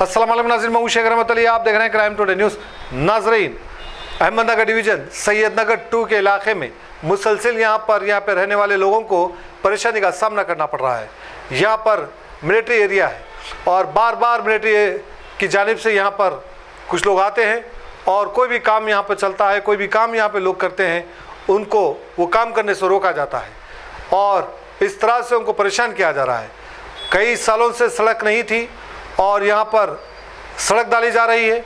अस्सलाम वालेकुम नाज़रीन, मैं शेख रहमत अली, आप देख रहे हैं क्राइम टुडे न्यूज़। नाज़रीन, अहमदनगर डिवीज़न सैयदनगर 2 के इलाके में मुसलसिल यहाँ पर रहने वाले लोगों को परेशानी का सामना करना पड़ रहा है। यहाँ पर मिलिट्री एरिया है और बार बार मिलिट्री की जानिब से यहाँ पर कुछ लोग आते हैं और कोई भी काम यहाँ पर चलता है, कोई भी काम यहाँ पर लोग करते हैं, उनको वो काम करने से रोका जाता है और इस तरह से उनको परेशान किया जा रहा है। कई सालों से सड़क नहीं थी और यहाँ पर सड़क डाली जा रही है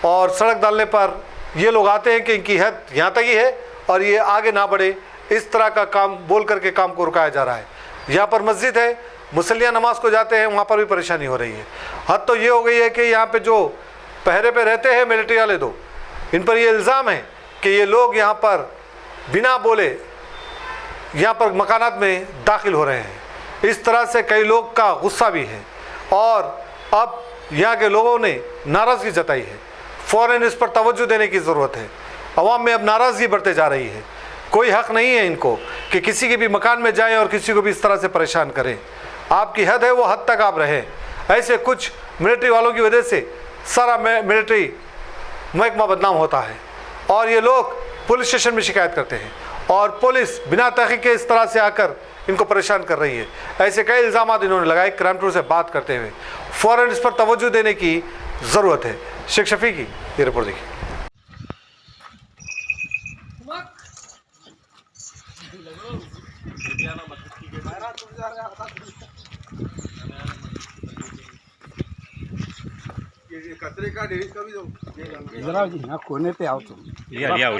और सड़क डालने पर ये लोग आते हैं कि इनकी हद यहाँ तक ही है और ये आगे ना बढ़े, इस तरह का काम बोल करके काम को रुकाया जा रहा है। यहाँ पर मस्जिद है, मुसल्लियाँ नमाज को जाते हैं, वहाँ पर भी परेशानी हो रही है। हद तो ये हो गई है कि यहाँ पे जो पहरे पे रहते हैं मिलिट्री वाले दो, इन पर ये इल्ज़ाम है कि ये लोग यहाँ पर बिना बोले यहाँ पर मकानात में दाखिल हो रहे हैं। इस तरह से कई लोग का गुस्सा भी है और अब यहाँ के लोगों ने नाराज़गी जताई है। फ़ौरन इस पर तवज्जो देने की ज़रूरत है। अवाम में अब नाराज़गी बढ़ते जा रही है। कोई हक़ नहीं है इनको कि किसी के भी मकान में जाएं और किसी को भी इस तरह से परेशान करें। आपकी हद है, वो हद तक आप रहें। ऐसे कुछ मिलिट्री वालों की वजह से सारा मिलिट्री महकमा बदनाम होता है और ये लोग पुलिस स्टेशन में शिकायत करते हैं और पुलिस बिना तहक़ीक़ के इस तरह से आकर इनको परेशान कर रही है। ऐसे कई इल्ज़ाम इन्होंने लगाए। क्राइम टूर से बात करते हुए फ़ौरन इस पर तवज्जो देने की ज़रूरत है। शेख शफी की ये रिपोर्ट देखिए। कचरे का ढेर का भी जरा जी यहाँ कोने पे आओ तुम। लिया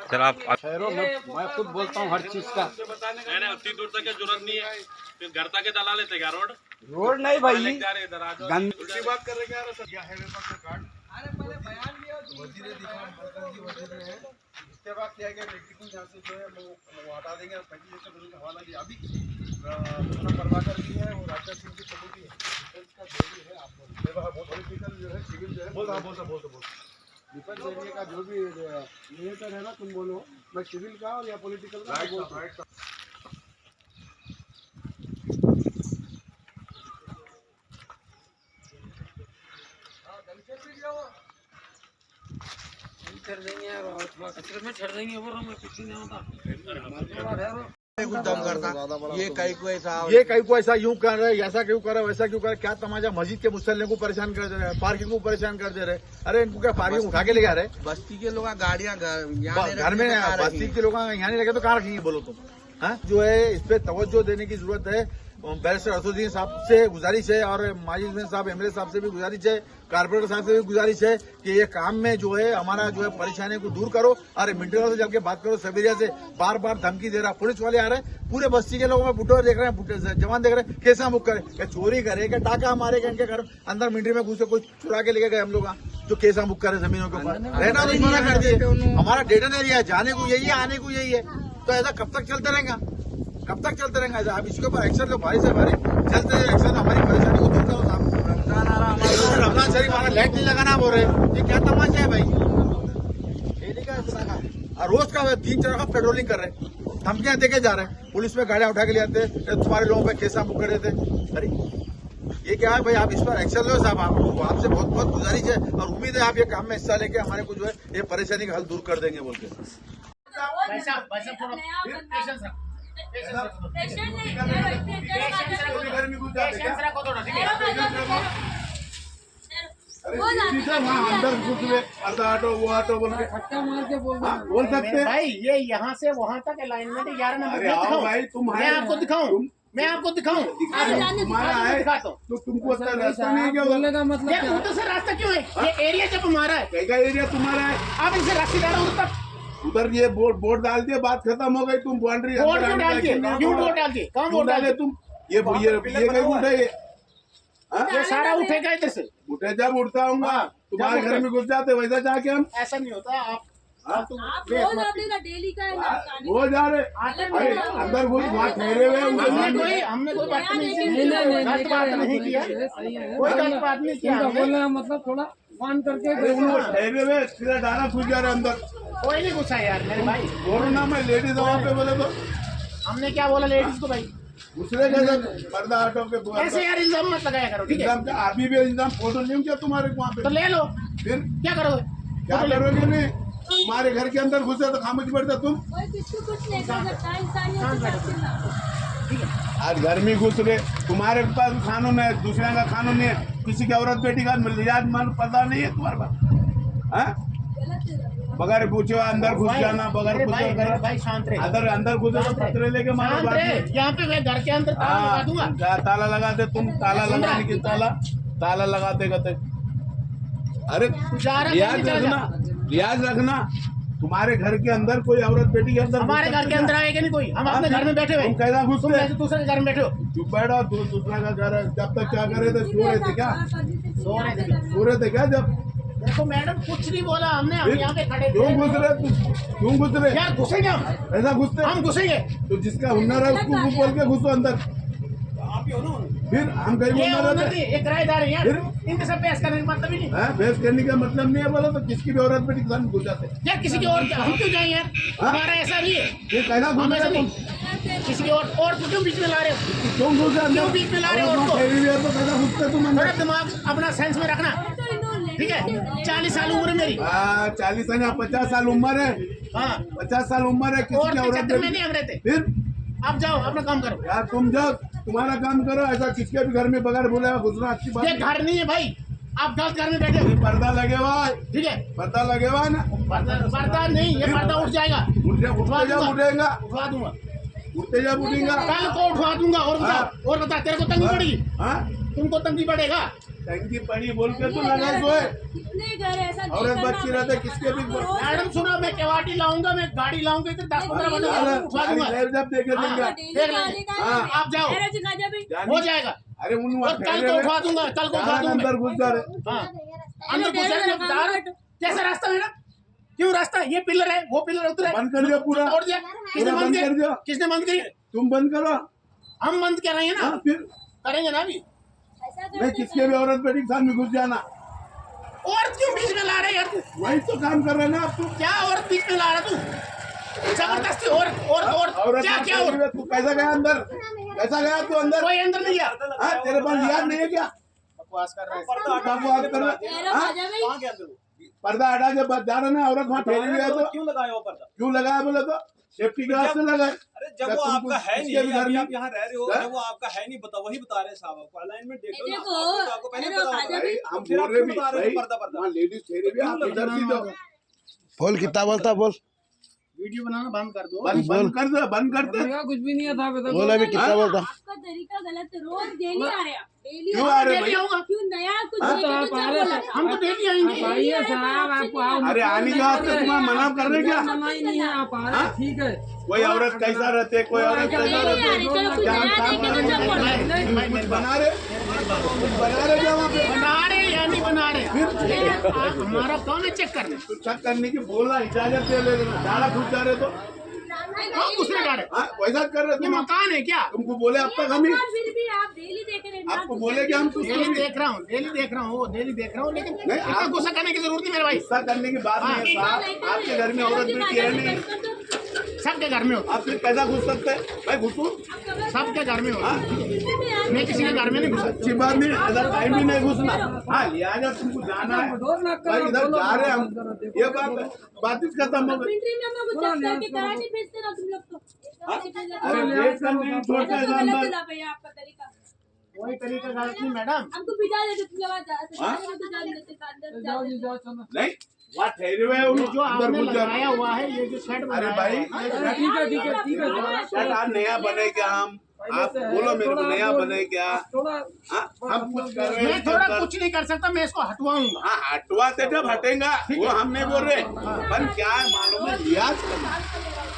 सर आप शहरों में मैं खुद बोलता हूँ हर चीज का। उतनी दूर तक की जरूरत नहीं है, फिर घर तक दला लेते क्या रोड नहीं भाई, गंद बात कर रहे हैं सर। हाईवे पर से काट, अरे पहले बयान लिया वजीर दिखा वजीर है, इसके बाद क्या है इलेक्ट्रिकल यहाँ से जो है वो हटा देंगे। 25 का हवाला दिया अभी प्रभाकर भी है, वो राजा सिंह की सबूत है, इसका जो भी है आप पॉलिटिकल जो है सिविल जो है बोल डिफेंस एरिया का जो भी नियंत्रण है ना, तुम बोलो मैं सिविल का और या पॉलिटिकल का बोलता हूं। कर देंगे यार, और थोड़ा कचरे में छोड़ देंगे वो मैं कुछ नहीं होता। ये कई को ऐसा यूं कर रहे, ऐसा क्यों कर रहे, वैसा क्यों कर रहे, क्या तमाशा। मस्जिद के मुसल्ले को परेशान कर दे रहे हैं, पार्किंग को परेशान कर दे रहे। अरे इनको क्या पार्किंग उठा के ले जा रहे? बस्ती के लोग गाड़ियां घर में, बस्ती के लोग यहाँ नहीं लगे तो कहाँ रखेंगे बोलो तुम? हाँ, जो है इस पे तवज्जो देने की जरूरत है। बैरिस्टर असदुद्दीन साहब से गुजारिश है और माजिद साहब एमएलए साहब से भी गुजारिश है, कारपोरेटर साहब से भी गुजारिश है कि ये काम में जो है हमारा जो है परेशानी को दूर करो। अरे मिलिट्री से जाके बात करो, सबेरिया से बार बार धमकी दे रहा, पुलिस वाले आ रहे हैं, पूरे बस्ती के लोगों में बुटो देख रहे हैं, जवान देख रहे हैं, कैसा मुख करे, क्या चोरी करे, क्या टाका मारे, क्या इनके घर अंदर मिलिट्री में घुसे कुछ चुरा के लेके गए हम लोग, जो कैसा मुख करे जमीनों के ऊपर रहना तो मना कर दिए। हमारा डेटन एरिया है, जाने को यही है, आने को यही है, तो ऐसा कब तक चलते रहेगा? कब तक चलते रहेंगे ऐसा? आप इसके ऊपर एक्शन लो, भारी से भारी चलते एक्शन, हमारी परेशानी को दूर करो साहब। रमजान शरीफ हमारा लाइट नहीं लगाना बोल रहे, ये क्या तमाशा है भाई? डेली का और रोज का 3-4 का पेट्रोलिंग कर रहे, धमकियां देके जा रहे हैं, पुलिस में गाड़ियां उठा के ले आते, तुम्हारे लोगों पे केस बुक कर देते। अरे ये क्या है भाई? आप इस पर एक्शन लो साहब, आपसे बहुत बहुत गुजारिश है और उम्मीद है आप ये काम में हिस्सा लेके हमारे को जो है ये परेशानी का हल दूर कर देंगे बोल के। अंदर आधा ऑटो वो ऑटो बोल के फटका मार के बोल सकते हैं भाई। ये यहाँ से वहाँ तक अलाइनमेंट 11 नंबर। आओ भाई, तुम मैं आपको दिखाऊं, मैं आपको दिखाऊं, तुम्हारा है दिखाता हूँ। तो तुमको रास्ता नहीं है क्या बोलने का मतलब? ये ऊँटों से रास्ता क्यों है? ये एरिया जब हमारा है, कहीं का एरिया तुम्हारा है, आप इनसे रास्ते डालो उधर उधर ये बोर्ड डाल दिए, बात खत्म हो गई। तुम बाउंड्री बोर्ड क्यों डाल के? क्यों बोर्ड डाल के? कहाँ बोर्ड डाल के? तुम ये कहीं उठे ये सारा उठेगा इधर से। उठे जब उठता हूँ तुम्हारे घर में घुस जाते वैसा जाके हम। ऐसा नहीं होता। आप रोज आते ना, डेली का है ना, वो जा रहे अरे अंदर घुस वहाँ ठहरे हुए हमने कोई बात नहीं किया, कोई गलत बात नहीं किया। बोलना मतलब थोड़ा मान करके ठहरे हुए सीधा डाला घुस जा रहे अंदर। कोई नहीं घुसा यार मेरे भाई। बोलो ना, मैं लेडीज वहाँ पे बोले तो हमने क्या बोला लेडीज को भाई? दूसरे का जब पर्दा हटो के ऐसे यार इल्जाम मत लगाया करो, ठीक है? इल्जाम का अभी भी इल्जाम फोटो नहीं क्या तुम्हारे वहाँ पे? तो ले लो, फिर क्या करोगे? क्या करोगे? नहीं तुम्हारे घर के अंदर घुसे तो खामोश बैठता तुम। कोई किसी को कुछ नहीं कर सकता, इंसानियत से बात करना। आज घर में घुस रहे, तुम्हारे पास कानून है, दूसरे का कानून है, किसी की औरत बेटी का लिहाज मन पता नहीं है तुम्हारे पास, हाँ? गलत है। बगैर पूछे अंदर घुस जाना, बगैर अरे पूछे भाई, भाई शांत रहे, अंदर घुसे तो पत्थरे लेके मारो शांत बाद रहे। में। यहाँ पे मैं घर के अंदर ताला लगा दूंगा। क्या ताला लगाते तुम? ताला लगाने की ताला लगाते कहते। अरे लिहाज रखना, तुम्हारे घर के अंदर कोई औरत बेटी के अंदर हमारे घर के अंदर आएगा नहीं कोई, हम अपने घर में बैठे हुए। तुम कैसा घुस तुम रहे? वैसे दूसरे के घर में बैठे हो। चुप बैठो, दूसरा का घर है, जब तक क्या करे थे? सो रहे थे क्या? सो रहे थे। सो रहे थे क्या? जब देखो मैडम कुछ नहीं बोला हमने, हम यहाँ पे खड़े क्यों थे। घुस रहे? क्यों घुस रहे? यार घुसेंगे हम, ऐसा घुसते? हम घुसेंगे। तो जिसका हुनर है उसको मुंह बोल के घुसो अंदर। फिर हम कहीं ये हुनर ओनर है थी, ये किराएदार है यार, इनके सब बहस करने का मतलब ही नहीं। बहस करने का मतलब नहीं है। बोलो तो किसकी भी औरत बेटी के साथ घुस जाते? यार किसी की और हम क्यों जाए यार? हमारा ऐसा नहीं है, ये कैसा घुस हम ऐसा रहे नहीं। तुम? किसी की और क्यों बीच में ला रहे हो? क्यों घुसे अंदर? क्यों बीच में ला रहे हो औरत उसको? ठहरी हुई है तो कैसा घुसते तुम थोड़ा अंदर? दिमाग अपना सेंस में रखना, ठीक है? 40 साल उम्र है मेरी। 40 है ना, 50 साल उम्र है। हाँ, 50 साल उम्र है, किसी और की के औरत चक्कर में बेटी? नहीं हम रहते। फिर आप जाओ अपना काम करो। यार तुम जाओ, तुम्हारा काम करो। ऐसा किसके भी घर में बगैर बोले घुसना अच्छी बात ये नहीं। घर नहीं है भाई, आप गलत घर में बैठे हो, पर्दा लगे हुआ है, ठीक है? पर्दा लगे हुआ है ना। पर्दा नहीं, ये पर्दा उठ जाएगा, उठते जाओ उठेगा, उठवा दूंगा, उठते जाओ उठेगा। कल को उठवा दूंगा। और बता तेरे को तंगी पड़ेगी? हाँ तुमको तंगी पड़ेगा? टंकी पड़ी बोल के तो लगा सोए। कितने घर ऐसा नहीं औरत करना बच्ची रहते किसके भी मैडम सुनो, मैं केवाटी लाऊंगा, मैं गाड़ी लाऊंगा, इधर 10-15 बंदे उठवा दूंगा। जब देखे देंगे। आप जाओ, हो जाएगा। अरे उन और कल को उठवा दूंगा, कल को उठवा दूंगा। अंदर घुस जा रहे। हाँ, अंदर घुस जाएगा। मैं बता रहा हूँ, कैसा रास्ता है ना? क्यों रास्ता? ये पिलर है, वो पिलर उतरा है, बंद कर दिया पूरा। तोड़ दिया। किसने पूरा बंद बंद कर किया? दिया। किसने बंद किया? तुम बंद करो। हम बंद कर रहे हैं ना, हाँ फिर करेंगे ना अभी। मैं किसके भी औरत बेटी के साथ में घुस जाना। और क्यों बीच में ला रहे यार? वही तो काम कर रहे ना आप। तू क्या और बीच में ला रहा तू? जबरदस्ती और औरत क्या क्या और? तू कैसा गया अंदर? कैसा गया तू अंदर? कोई अंदर नहीं गया। हाँ तेरे पास याद नहीं है क्या? बकवास कर रहा है। बकवास कर रहा है। पर्दा हटा के बच जा रहे ना, औरत वहाँ ठहरी हुई है तो क्यों लगाया वो पर्दा? क्यों लगाया? बोले तो सेफ्टी के वास्ते लगाए। अरे जब वो आपका है नहीं, किसके भी घर अभी में आप यहाँ रह रहे हो, हाँ? जब वो आपका है नहीं, वही बता रहे हैं साहब आपको। अलाइनमेंट देखो ना, देखो, आपको पहले अरे पता वो होगा। खाजा भाई हम फिर बोल आप रहे क्यों भी बता रहे हो भाई पर्दा? वहाँ लेडीज ठहरी हुई है, आप इधर से जाओ। बोल कितना बोलता बोल वीडियो बनाना बंद कर दो। बंद कर दो, बंद कर दो। कुछ भी नहीं था बता। बोल अभी कितना बोलता आपका तरीका गलत है। रोज डेली आ रहे हैं आप, डेली क्यों आ रहे डेली भाई? आऊंगा। क्यों नया कुछ हाँ, देखेंगे तो तो आप आ क्या रहे बोला? थे। हम तो डेली आएंगे। आइए साहब, आपको आओ। अरे आने के वास्ते तुम्हारा मना कर रहे क्या? नहीं नहीं है, आप आ रहे हैं, ठीक है। कोई औरत कैसा रहते, कोई औरत कैसा डेली आ रहते? रहे, चलो कुछ क्या हम नया काम देखेंगे तो क्या बोला? बना रहे क्या वहाँ पे? बना रहे या नहीं बना रहे? हमारा काम है चेक करना। तो चेक करने की बोला, इजाजत दे ले लेना। ज्यादा घुस जा रहे तो हाँ, उसने जा रहे। हाँ वैसा कर रहे ये तुम। मकान है क्या? तुमको बोले अब तक हम ही और फिर भी आप डेली देख रहे हैं ना, आपको बोले कि हम कुछ डेली देख रहा हूँ, डेली देख रहा हूँ, डेली देख रहा हूँ, लेकिन नहीं, इतना आप- गुस्सा करने की जरूरत नहीं मेरे भाई। गुस्सा करने की बात नहीं है साहब। आपके घर में औरत बेटी है नहीं, सबके घर में होता, आप फिर कैसा घुस सकते हैं? मैं घुसूं? सबके घर में होता। मैं किसी के घर में नहीं घुसा। अच्छी बात नहीं, ऐसा टाइम भी नहीं घुसना। हाँ लिहाजा तुमको जाना है भाई, इधर जा रहे हैं हम। ये बात खत्म हो गई। मिलिट्री में हम लोग चेक करके कराची भेजते ना तुम लोग तो। अरे देख कर नहीं छोड़ते ऐसा तो अंदर। गलत है भैया आपका तरीका। वही तरीका गलत नहीं मैडम। हमको भिजा देते तुम लोग हाँ? तो जान देते अंदर जाओ जी, जाओ, चलो। नहीं वहाँ ठहरे हुए हैं, ये वो जो अंदर आपने घुस जा लगाया हुआ है, ये जो शर्ट अरे भाई ठीक है, ठीक है, ठीक है। शर्ट आज नया बने क्या? हम आप बोलो मेरे को नया बने क्या? थोड़ा हाँ, हम कुछ कर रहे मैं हैं थोड़ा तो कुछ नहीं कर सकता, मैं इसको हटवाऊंगा। हाँ हटवाते जब हटेगा वो हम नहीं बोल रहे, पर क्या है मालूम है लिहाज करना।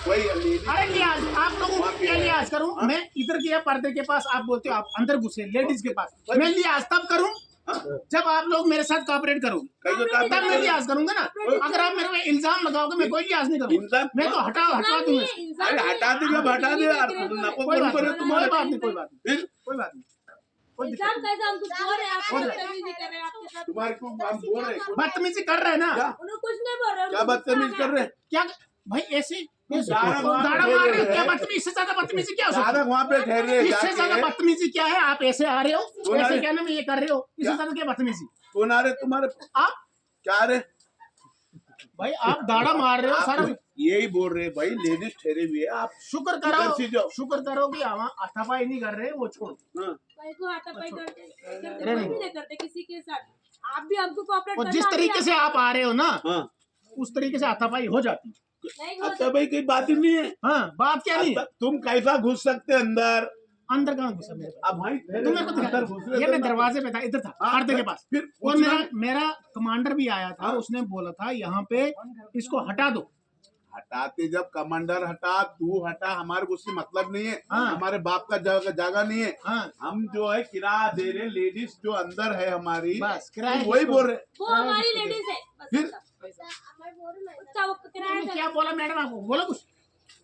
कोई लेडीज अरे लिहाज आप लोगों को क्या लिहाज करूं? मैं इधर गया पर्दे के पास, आप बोलते हो आप अंदर घुसे लेडीज के पास। मैं लिहाज तब करूं जब आप लोग मेरे साथ कोऑपरेट करोगे, तब मैं लिहाज करूंगा ना। अगर आप मेरे पे इल्जाम लगाओगे, मैं कोई लिहाज नहीं करूंगा। इल्जाम मैं तो हटवा दूंगा। अरे हटा दे जब हटा दे यार, नको कोई करो बात करे नहीं, तुम्हारे कोई बात नहीं, कोई बात नहीं, फिर कोई बात नहीं, कोई दिक्कत इंसान कैसा हम कुछ बोल रहे हैं, आप बोल लोग रहे हैं। तमीज़ नहीं कर रहे हैं आपके साथ। तुम्हारे को हम बोल रहे हैं नहीं। बदतमीजी कर रहे हैं ना। क्या उन्हें कुछ नहीं बोल रहे हैं, क्या बदतमीज कर रहे हैं? क्या भाई ऐसे दाड़ा मार रहे हो क्या? बदतमीजी, इससे ज्यादा बदतमीजी क्या हो सकती है? वहाँ पे ठहरे इससे ज्यादा बदतमीजी क्या है? आप ऐसे आ रहे हो, ऐसे क्या नाम ये कर रहे हो, इससे ज्यादा क्या बदतमीजी? कौन आ रहे तुम्हारे? आप क्या आ रहे? भाई आप दाड़ा मार रहे हो सारा। यही बोल रहे भाई, लेडीज ठहरे हुए है, आप शुक्र इधर से जाओ। करो, शुक्र करो कि हम हाथापाई नहीं कर रहे, वो छोड़ो। भाई को हाथापाई करते नहीं करते किसी के साथ। आप भी हमको कोऑपरेट और करना जिस तरीके से आप आ रहे हो ना, हाँ उस तरीके से हाथापाई हो जाती। नहीं हो अच्छा भाई, कोई बात ही नहीं है। हाँ, बात क्या नहीं है? तुम कैसा घुस सकते अंदर? अंदर कहाँ घुसा मेरे पास? अब भाई तुम्हें को अंदर घुस रहे ये थे मैं ना। दरवाजे पे था, इधर था, हाँ, पर्दे के पास। फिर और पूछना। मेरा कमांडर भी आया था, उसने बोला था यहाँ पे इसको हटा दो। हटाते जब कमांडर हटा, तू हटा, हमारे को उससे मतलब नहीं है। हाँ। हमारे बाप का जगह नहीं है। हाँ, हम जो है किराया दे रहे, लेडीज जो अंदर है हमारी, बस किराया तुम वही बोल रहे। वो हमारी लेडीज है बस फिर उसका वो किराया तुमने क्या बोला मैडम? आपको बोला कुछ?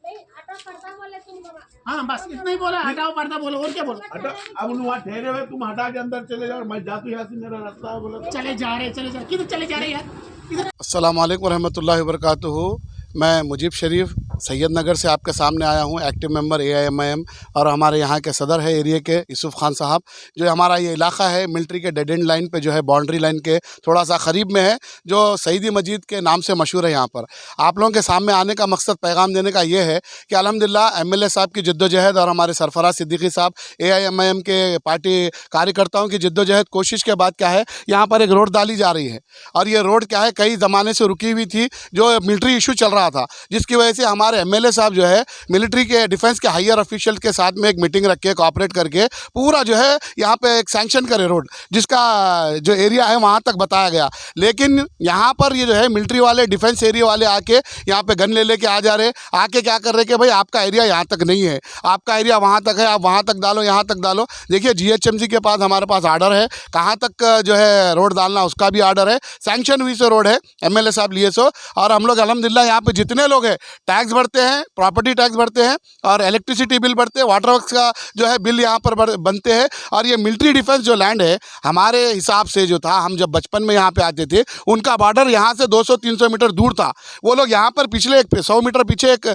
आटा पड़ता बोले तुमको। हाँ, बस इतना ही बोला, हटाओ पर्दा बोलो, और क्या बोलो? हटा, अब वहाँ ठहरे हुए, तुम हटा के अंदर चले जाओ, मैं जातू यहाँ से, मेरा रास्ता है, बोला चले जा रहे, किधर चले जा रहे यार? अस्सलाम वालेकुम रहमतुल्लाहि व बरकातुहू। मैं मुजीब शरीफ सैयद नगर से आपके सामने आया हूं, एक्टिव मेंबर AIMIM, और हमारे यहाँ के सदर है एरिया के यूसुफ खान साहब। जो हमारा ये इलाका है मिलिट्री के डेड एंड लाइन पे जो है, बाउंड्री लाइन के थोड़ा सा करीब में है, जो सईदी मस्जिद के नाम से मशहूर है। यहाँ पर आप लोगों के सामने आने का मकसद पैगाम देने का ये है कि अल्हम्दुलिल्लाह MLA साहब की जद्दोजहद और हमारे सरफराज सिद्दीकी साहब AIMIM के पार्टी कार्यकर्ताओं की जद्दोजहद कोशिश के बाद क्या है, यहाँ पर एक रोड डाली जा रही है। और ये रोड क्या है, कई ज़माने से रुकी हुई थी, जो मिलिट्री इशू चल रहा था, जिसकी वजह से हमारे MLA साहब जो है मिलिट्री के डिफेंस के हायर ऑफिशियल के साथ में एक मीटिंग रख के कोऑपरेट करके पूरा जो है यहाँ पे एक सैंक्शन करे रोड, जिसका जो एरिया है वहाँ तक बताया गया। लेकिन यहाँ पर ये जो है मिलिट्री वाले, डिफेंस एरिया वाले आके यहाँ पे गन ले लेके आ जा रहे, आके क्या कर रहे कि भाई आपका एरिया यहाँ तक नहीं है, आपका एरिया वहाँ तक है, आप वहाँ तक डालो, यहाँ तक डालो। देखिए GHMC के पास हमारे पास आर्डर है, कहाँ तक जो है रोड डालना उसका भी आर्डर है, सैंक्शन हुई सो रोड है, MLA साहब लिए सो। और हम लोग अल्हम्दुलिल्लाह यहाँ पे जितने लोग हैं टैक्स भरते हैं, प्रॉपर्टी टैक्स भरते हैं, और इलेक्ट्रिसिटी बिल भरते हैं, वाटर वर्क्स का जो है बिल यहाँ पर बनते हैं। और ये मिलिट्री डिफेंस जो लैंड है, हमारे हिसाब से जो था, हम जब बचपन में यहाँ पे आते थे, उनका बॉर्डर यहाँ से 200-300 मीटर दूर था। वो लोग यहाँ पर पिछले 100 मीटर पीछे एक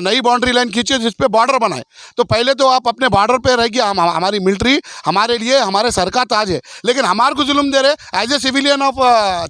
नई बाउंड्री लाइन खींचे जिस पे बॉर्डर बनाए। तो पहले तो आप अपने बॉर्डर पे रह गया, हमारी मिलिट्री हमारे लिए हमारे सर का ताज है, लेकिन हमारे को जुल्म दे रहे as a civilian of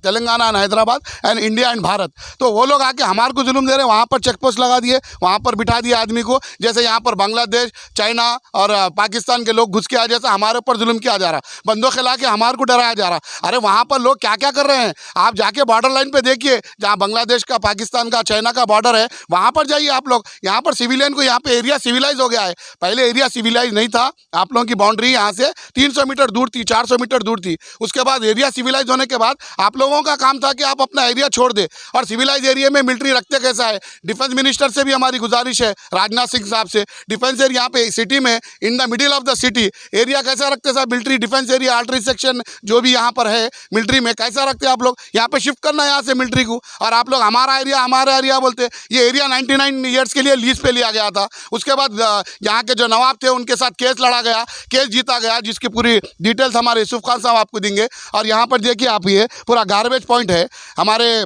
Telangana and Hyderabad and India and Bharat. तो वो लोग आके हमारे को जुल्म दे रहे, वहाँ पर चेक पोस्ट लगा दिए, वहाँ पर बिठा दिया आदमी को, जैसे यहाँ पर बांग्लादेश, चाइना और पाकिस्तान के लोग घुस के आ, जैसा हमारे ऊपर जुल्म किया जा रहा, बंदों खिला के हमारे को डराया जा रहा। अरे वहाँ पर लोग क्या क्या कर रहे हैं, आप जाके बॉर्डर लाइन पे देखिए, जहाँ बांग्लादेश का, पाकिस्तान का, चाइना का बॉर्डर है, वहाँ पर जाइए आप लोग। यहाँ पर सिविलियन को, यहाँ पे एरिया सिविलाइज हो गया है, पहले एरिया सिविलाइज नहीं था। आप लोगों की बाउंड्री यहाँ से 300 मीटर दूर थी, 400 मीटर दूर थी। उसके बाद एरिया सिविलाइज होने के बाद आप लोगों का काम था कि आप अपना एरिया छोड़ दे। और सिविलाइज एरिया में मिलिट्री रखते कैसा है, डिफेंस मिनिस्टर से भी हमारी गुजारिश है, राजनाथ सिंह साहब से, डिफेंस एरिया यहाँ पे सिटी में, in the middle of the city area कैसा रखते साहब, military defence area, artery section जो भी यहाँ पर है मिलिट्री में, कैसा रखते आप लोग। यहाँ पे शिफ्ट करना है यहाँ से मिलिट्री को, और आप लोग हमारा एरिया बोलते। ये एरिया 99 ईयर्स के लिए लीज पे लिया गया था। उसके बाद यहाँ के जो नवाब थे उनके साथ केस लड़ा गया, केस जीता गया, जिसकी पूरी डिटेल्स हमारे यूसुफ खान साहब आपको देंगे। और यहाँ पर देखिए आप, ये पूरा गार्बेज पॉइंट है। हमारे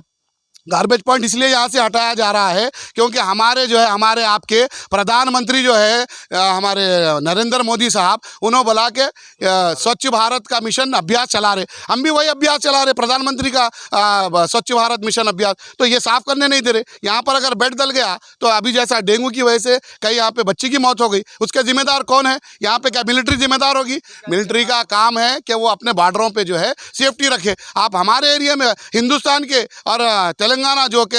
गार्बेज पॉइंट इसलिए यहाँ से हटाया जा रहा है क्योंकि हमारे जो है, हमारे आपके प्रधानमंत्री जो है हमारे नरेंद्र मोदी साहब, उन्होंने बोला कि स्वच्छ भारत का मिशन अभ्यास चला रहे, हम भी वही अभ्यास चला रहे, प्रधानमंत्री का स्वच्छ भारत मिशन अभ्यास। तो ये साफ़ करने नहीं दे रहे। यहाँ पर अगर बेड डल गया तो अभी जैसा डेंगू की वजह से कई यहाँ पे बच्ची की मौत हो गई, उसके जिम्मेदार कौन है? यहाँ पे क्या मिलिट्री जिम्मेदार होगी? मिलिट्री का काम है कि वो अपने बॉर्डरों पर जो है सेफ्टी रखे। आप हमारे एरिया में हिंदुस्तान के और तेलंगाना जो कि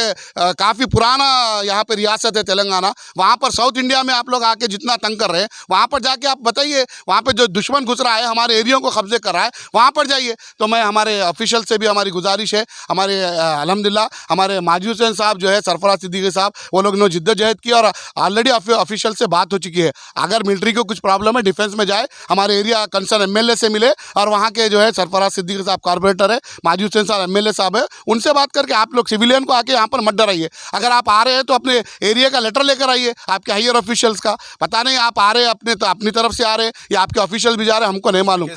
काफ़ी पुराना यहाँ पे रियासत है तेलंगाना, वहाँ पर साउथ इंडिया में आप लोग आके जितना तंग कर रहे हैं, वहाँ पर जाके आप बताइए, वहाँ पे जो दुश्मन घुस रहा है, हमारे एरिया को कब्जे कर रहा है, वहाँ पर जाइए। तो मैं हमारे ऑफिशियल से भी हमारी गुजारिश है, हमारे अल्हम्दुलिल्लाह हमारे माजी हुसैन साहब जो है, सरफराज सिद्दीकी साहब, वो लोग ने जिद्दोजहद की और ऑलरेडी ऑफिशियल से बात हो चुकी है। अगर मिलिट्री को कुछ प्रॉब्लम है, डिफेंस में जाए, हमारे एरिया कंसर्न MLA से मिले, और वहाँ के जो है सरफराज सिद्दीकी साहब कॉर्पोरेटर है, माजी हुसैन साहब MLA साहब है, उनसे बात करके आप लोग सिविल सिविलियन को आके यहाँ पर मत डराइए। अगर आप आ रहे हैं तो अपने एरिया का लेटर लेकर आइए, आपके हायर ऑफिशियल्स का। पता नहीं आप आ रहे हैं अपने तो अपनी तरफ से आ रहे हैं या आपके ऑफिशियल भी जा रहे हैं, हमको नहीं मालूम।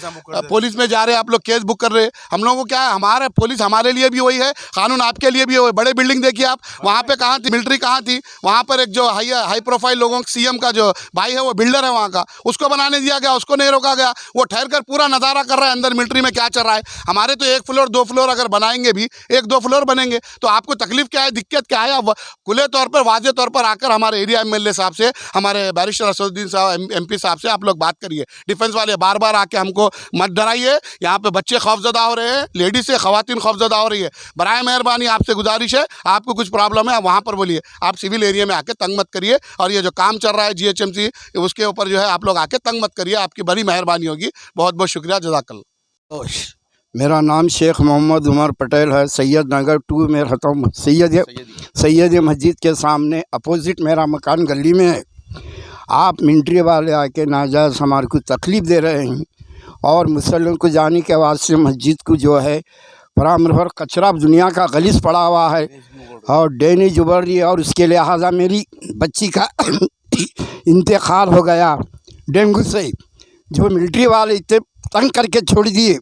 पुलिस में जा रहे हैं आप लोग, केस बुक कर रहे हैं। हम लोगों को क्या है, हमारे पुलिस हमारे लिए भी वही है, कानून आपके लिए भी वही। बड़े बिल्डिंग देखिए आप, वहाँ पे कहाँ थी मिलिट्री, कहाँ थी? वहाँ पर एक जो हाई प्रोफाइल लोगों सीएम का जो भाई है वो बिल्डर है वहाँ का, उसको बनाने दिया गया, उसको नहीं रोका गया। वो ठहर कर पूरा नज़ारा कर रहा है अंदर मिलिट्री में क्या चल रहा है। हमारे तो 1 फ्लोर 2 फ्लोर अगर बनाएंगे भी, 1-2 फ्लोर बनेंगे तो आपको तकलीफ क्या है, दिक्कत क्या है? आप खुले तौर पर वाजे तौर पर आकर हमारे एरिया एमएलए साहब से, हमारे बैरिस्टर असदुद्दीन साहब एमपी साहब से आप लोग बात करिए। डिफेंस वाले बार बार आके हमको मत डराइए। यहाँ पे बच्चे खौफजदा हो रहे हैं, लेडीज से खवातीन खौफजदा हो रही है। बराए मेहरबानी आपसे गुजारिश है, आपको कुछ प्रॉब्लम है आप वहाँ पर बोलिए, आप सिविल एरिया में आके तंग मत करिए। और ये जो काम चल रहा है जीएचएमसी, उसके ऊपर जो है आप लोग आके तंग मत करिए, आपकी बड़ी मेहरबानी होगी। बहुत बहुत शुक्रिया, जज़ाकल्लाह। मेरा नाम शेख मोहम्मद उमर पटेल है। सैयद नगर 2 में रहता हूँ। सैयद मस्जिद के सामने अपोजिट मेरा मकान गली में है। आप मिलिट्री वाले आके नाजायज़ हमारे को तकलीफ़ दे रहे हैं और मुसल्लों को जाने के वास्ते मस्जिद को जो है फरामर कचरा दुनिया का गलीस पड़ा हुआ है और ड्रेनेज उबर रही है। और उसके लिहाजा मेरी बच्ची का इंतकाल हो गया डेंगू से, जो मिलिट्री वाले इतने तंग करके छोड़ दिए।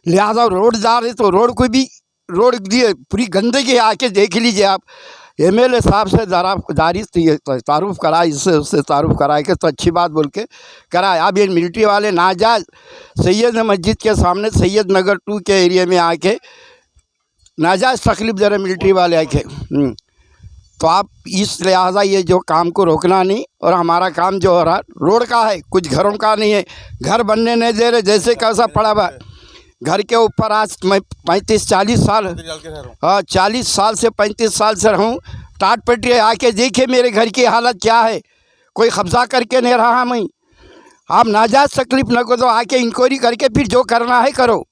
लिहाजा रोड जा रहे तो रोड को भी रोड दिए, पूरी गंदगी आके देख लीजिए आप। एमएलए साहब से तारुफ कराए, इससे उससे तारुफ कराए के तो अच्छी बात बोल के कराए। अब ये मिलिट्री वाले नाजायज़ सैयद मस्जिद के सामने सैयद नगर 2 के एरिया में आके नाजायज़ तकलीफ़ दे रहे मिलिट्री वाले आके। तो आप इस लिहाजा ये जो काम को रोकना नहीं। और हमारा काम जो हो रहा रोड का है, कुछ घरों का नहीं है। घर बनने नहीं दे रहे, जैसे कैसा पड़ा हुआ घर के ऊपर। आज मैं 35-40 साल, हाँ 40 साल से 35 साल से रहूँ। टाट पटी आके देखिए मेरे घर की हालत क्या है, कोई कब्जा करके नहीं रहा मैं। आप नाजायज़ तकलीफ़ न करो, आके इंक्वायरी करके फिर जो करना है करो।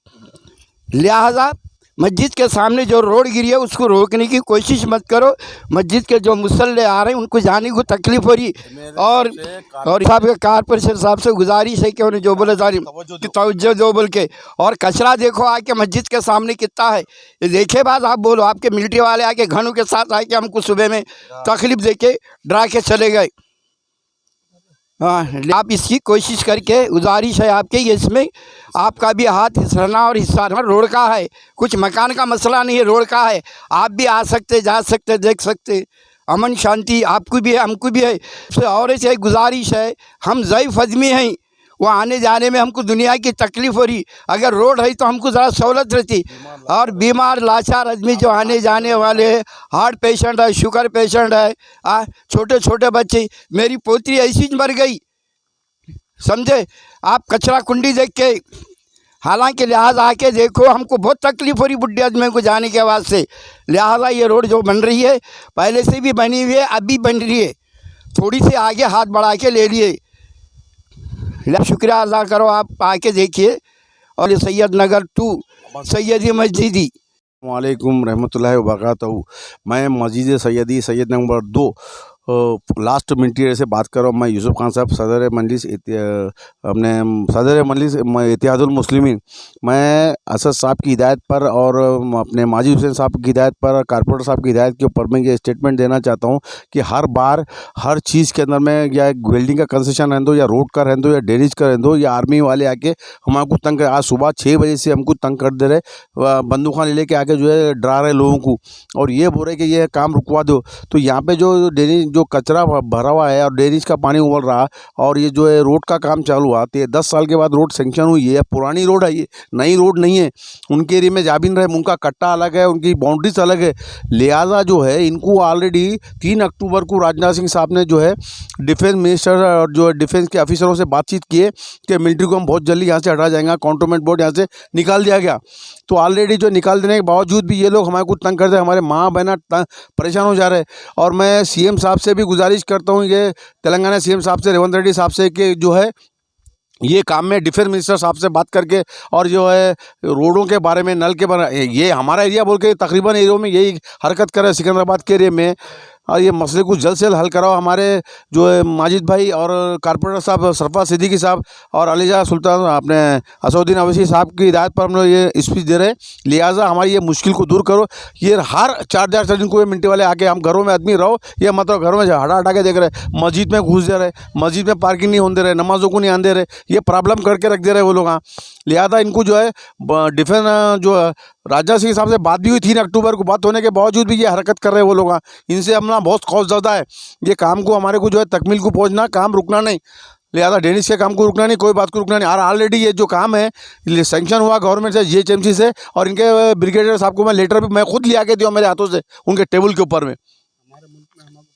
लिहाजा मस्जिद के सामने जो रोड गिरी है उसको रोकने की कोशिश मत करो। मस्जिद के जो मुसल्ले आ रहे हैं उनको जाने को तकलीफ़ हो रही। और साहब के कारपोरेशन साहब से गुजारिश है कि उन्हें जो बोले जारी तवज्जो जो बोल के। और कचरा देखो आके मस्जिद के सामने कितना है, ये देखे बाद आप बोलो। आपके मिलिट्री वाले आके घनों के साथ आके हमको सुबह में तकलीफ़ दे के डरा के चले गए। हाँ, आप इसकी कोशिश करके गुजारिश है आपके, इसमें आपका भी हाथ हिस्सा और हिस्सा रोड का है, कुछ मकान का मसला नहीं है, रोड का है। आप भी आ सकते, जा सकते, देख सकते। अमन शांति आपको भी है, हमको भी है। और ऐसे गुजारिश है, हम ज़ईफ़ आदमी हैं, वो आने जाने में हमको दुनिया की तकलीफ़ हो रही। अगर रोड है तो हमको ज़रा सहूलत रहती। और बीमार लाचार आदमी जो आने जाने वाले हैं, हार्ट पेशेंट है, शुगर पेशेंट है, छोटे छोटे बच्चे। मेरी पोतरी ऐसी मर गई, समझे आप। कचरा कुंडी देख के, हालांकि लिहाजा आके देखो, हमको बहुत तकलीफ़ हो रही बुढ़े आदमी को जाने के वास्ते। लिहाजा ये रोड जो बन रही है, पहले से भी बनी हुई है, अभी बन रही है, थोड़ी सी आगे हाथ बढ़ा के ले लिए। शुक्रिया अदा करो, आप आके देखिए। और ये सैयद नगर 2 सैयदी मस्जिदी। वालेकुम रहमतुल्लाहि व बरकातहू। मैं मस्जिद सैयदी सैयद नंबर 2 लास्ट मिनट से बात कर रहा हूँ। मैं यूसुफ खान साहब, सदर मजलिस अपने सदर मजलिस इत्तेहादुल मुस्लिमीन। मैं असद साहब की हिदायत पर और अपने माजिद हुसैन साहब की हिदायत पर, कारपोरेटर साहब की हिदायत के ऊपर मैं ये स्टेटमेंट देना चाहता हूँ कि हर बार हर चीज़ के अंदर में, या एक बिल्डिंग का कंस्ट्रक्शन रहने दो, या रोड का रहने दो, या ड्रेनेज का रहने दो, या आर्मी वाले आके हमारे तंग कर। आज सुबह 6 बजे से हमको तंग कर दे रहे, बंदूक़ लेके आके जो है डरा रहे लोगों को, और ये बोल रहे कि ये काम रुकवा दो। तो यहाँ पे जो ड्रेनेज जो कचरा भरा हुआ है और ड्रेनेज का पानी उबल रहा, और ये जो है रोड का काम चालू हुआ, तो ये 10 साल के बाद रोड सेंक्शन हुई है। पुरानी रोड है, ये नई रोड नहीं है। उनके एरिया में जा भी नहीं रहे, उनका कट्टा अलग है, उनकी बाउंड्रीज अलग है। लिहाजा जो है इनको ऑलरेडी 3 अक्टूबर को राजनाथ सिंह साहब ने जो है डिफेंस मिनिस्टर और जो डिफेंस के ऑफिसरों से बातचीत किए कि मिलिट्री को हम बहुत जल्दी यहाँ से हटा जाएंगे, कंटोनमेंट बोर्ड यहाँ से निकाल दिया गया। तो ऑलरेडी जो निकाल देने के बावजूद भी ये लोग हमारे को तंग करते हैं, हमारे माँ बहना परेशान हो जा रहे हैं। और मैं सीएम साहब से भी गुजारिश करता हूँ, ये तेलंगाना सीएम साहब से, रेवंत रेड्डी साहब से, कि जो है ये काम में डिफेंस मिनिस्टर साहब से बात करके, और जो है रोडों के बारे में, नल के बारे में, ये हमारा एरिया बोल के तकरीबन एरिया में यही हरकत कर रहे हैं। सिकंदराबाद के एरिया में और ये मसले को जल्द से जल्द हल कराओ। हमारे जो है माजिद भाई और कारपोरेटर साहब सरफराज सिद्दीकी साहब और अलीजा सुल्तान अपने असदुद्दीन अवैसी साहब की हिदायत पर हम लोग ये स्पीच दे रहे हैं। लिहाजा हमारी ये मुश्किल को दूर करो। ये हर 4-4 दिन को ये मिनटी वाले आके हम घरों में आदमी रहो, ये मतलब घरों में हटा के देख रहे, मस्जिद में घुस दे रहे, मस्जिद में पार्किंग नहीं होने दे रहे, नमाजों को नहीं आने दे रहे, ये प्रॉब्लम करके रख दे रहे वो लोग। हाँ, लिहाजा इनको जो है डिफेंस जो राजनाथ सिंह साहब से बात भी हुई 3 अक्टूबर को, बात होने के बावजूद भी ये हरकत कर रहे हैं वो लोग। इनसे हमला बहुत खौफजदा है। ये काम को हमारे को जो है तकमील को पहुंचना, काम रुकना नहीं। लिहाजा डेनिस के काम को रुकना नहीं, कोई बात को रुकना नहीं। और ऑलरेडी ये जो काम है सैंक्शन हुआ गवर्नमेंट से, GHMC से, और इनके ब्रिगेडियर साहब को मैं लेटर भी मैं खुद लिया के दिया मेरे हाथों से उनके टेबल के ऊपर में।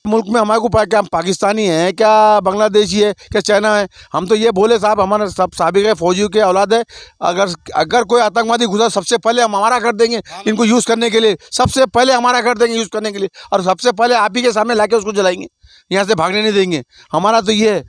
मुल्क में हमारे को क्या हम पाकिस्तानी हैं, क्या बांग्लादेशी है, क्या चाइना है? हम तो ये बोले साहब हमारे सब साबिक़ फौजियों के औलाद है। अगर कोई आतंकवादी घुसा सबसे पहले हम हमारा कर देंगे इनको यूज़ करने के लिए, सबसे पहले हमारा कर देंगे यूज़ करने के लिए, और सबसे पहले आप ही के सामने लाके उसको जलाएंगे, यहाँ से भागने नहीं देंगे। हमारा तो ये है,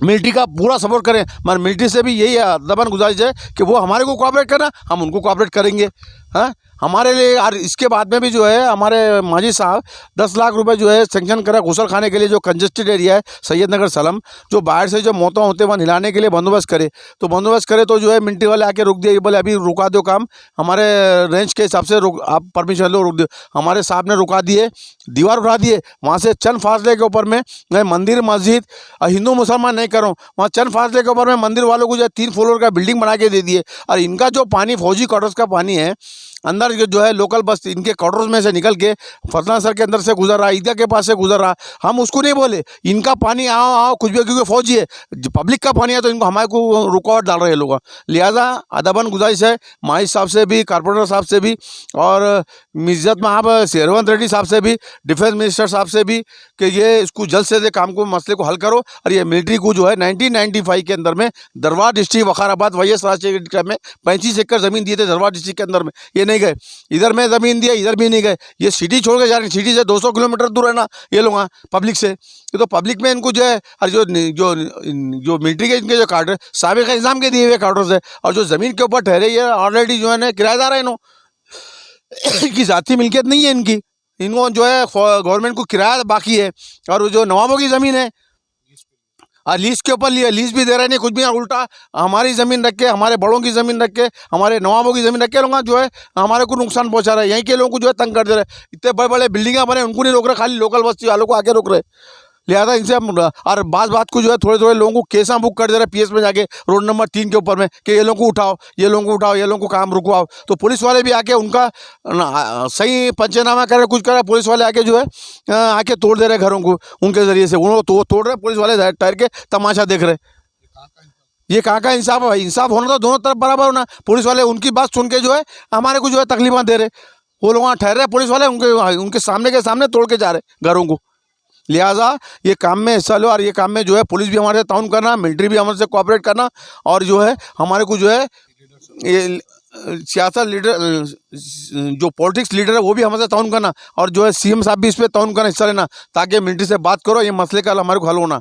मिलिट्री का पूरा सपोर्ट करें। मगर मिलिट्री से भी यही दबन गुजारिश है कि वो हमारे को कोऑपरेट करना, हम उनको कोऑपरेट करेंगे। हाँ, हमारे लिए। और इसके बाद में भी जो है हमारे माजी साहब 10 लाख रुपए जो है सेंक्शन करा गुसल खाने के लिए, जो कंजेस्टेड एरिया है सैयदनगर सलम, जो बाहर से जो मौतें होते हैं वहाँ हिलाने के लिए बंदोबस्त करे। तो बंदोबस्त करे तो जो है मिलिट्री वाले आके रोक दिए, बोले अभी रुका दो काम, हमारे रेंज के हिसाब से आप परमिशन लो, रोक दो। हमारे साहब ने रुका दिए, दीवार उठा दिए। वहाँ से चंद फासले के ऊपर में मैं मंदिर मस्जिद हिंदू मुसलमान नहीं कर रहा हूँ, वहाँ चंद फासले के ऊपर में मंदिर वालों को जो है 3 फ्लोर का बिल्डिंग बना के दे दिए। और इनका जो पानी फौजी क्वार्टर्स का पानी है, अंदर जो है लोकल बस इनके क्वार्टर्स में से निकल के फतना सर के अंदर से गुजर रहा, ईदगाह के पास से गुजर रहा। हम उसको नहीं बोले, इनका पानी आओ कुछ भी, क्योंकि फौजी है, पब्लिक का पानी है तो इनको हमारे को रुकावट डाल रहे हैं लोग। लिहाजा अदबन गुजारिश है माहिद साहब से भी, कारपोरेटर साहब से भी, और मिर्जत महाब शेरवंत रेड्डी साहब से भी, डिफेंस मिनिस्टर साहब से भी, कि ये इसको जल्द से जल्द काम को मसले को हल करो। और ये मिलिट्री को जो है 1995 के अंदर में दरबार डिस्ट्रिक्ट वखाराबाद YS राजशेखर में 35 एकड़ ज़मीन दिए थे दरबार डिस्ट्रिक्ट के अंदर में, ये नहीं गए। इधर में ज़मीन दिया, इधर भी नहीं गए। ये सिटी छोड़ के जा रहे हैं, सिटी से 200 किलोमीटर दूर है ना ये लोग पब्लिक से। ये तो पब्लिक में इनको जो है, और जो मिलिट्री के इनके जो कार्डर साबिक़ निज़ाम के दिए हुए कार्डर्स है, और जो ज़मीन के ऊपर ठहरे ये ऑलरेडी जो है ना किराएदार है, इनकी ज़ाती मिल्कियत नहीं है इनकी, इनको जो है गवर्नमेंट को किराया बाकी है। और वो जो नवाबों की ज़मीन है और लीज के ऊपर लिया, लीज भी दे रहे नहीं कुछ भी, उल्टा हमारी ज़मीन रख के, हमारे बड़ों की ज़मीन रख के, हमारे नवाबों की ज़मीन रख के लोग जो है हमारे को नुकसान पहुंचा रहे हैं। यहीं के लोगों को जो है तंग कर दे रहे। इतने बड़े बड़े बिल्डिंगें बने, उनको नहीं रोक रहे, खाली लोकल बस्ती वालों को आके रोक रहे। लिहाजा इनसे हम, और बात को जो है थोड़े थोड़े लोगों को केसा बुक कर दे रहे PS में जाके रोड नंबर 3 के ऊपर में, कि ये लोगों को उठाओ, ये लोगों को उठाओ, ये लोगों को काम रुकवाओ। तो पुलिस वाले भी आके उनका सही पंचनामा करे, कुछ करे, पुलिस वाले आके जो है आके तोड़ दे रहे घरों को उनके ज़रिए से, उनको तोड़ रहे पुलिस वाले, ठहर के तमाशा देख रहे। ये कहाँ का इंसाफ है? इंसाफ होना तो दोनों तरफ बराबर होना। पुलिस वाले उनकी बात सुन के जो है हमारे को जो है तकलीफें दे रहे, वो लोग वहाँ ठहर रहे, पुलिस वाले उनके सामने के सामने तोड़ के जा रहे घरों को। लिहाजा ये काम में हिस्सा लो, और ये काम में जो है पुलिस भी हमारे से ताउन करना, मिलिट्री भी हमारे से कोऑपरेट करना, और जो है हमारे को जो है ये सियासत लीडर, जो पॉलिटिक्स लीडर है वो भी हमारे से ताउन करना, और जो है CM साहब भी इस पर ताउन करना, हिस्सा लेना, ताकि मिलिट्री से बात करो, ये मसले का हमारे को हल होना।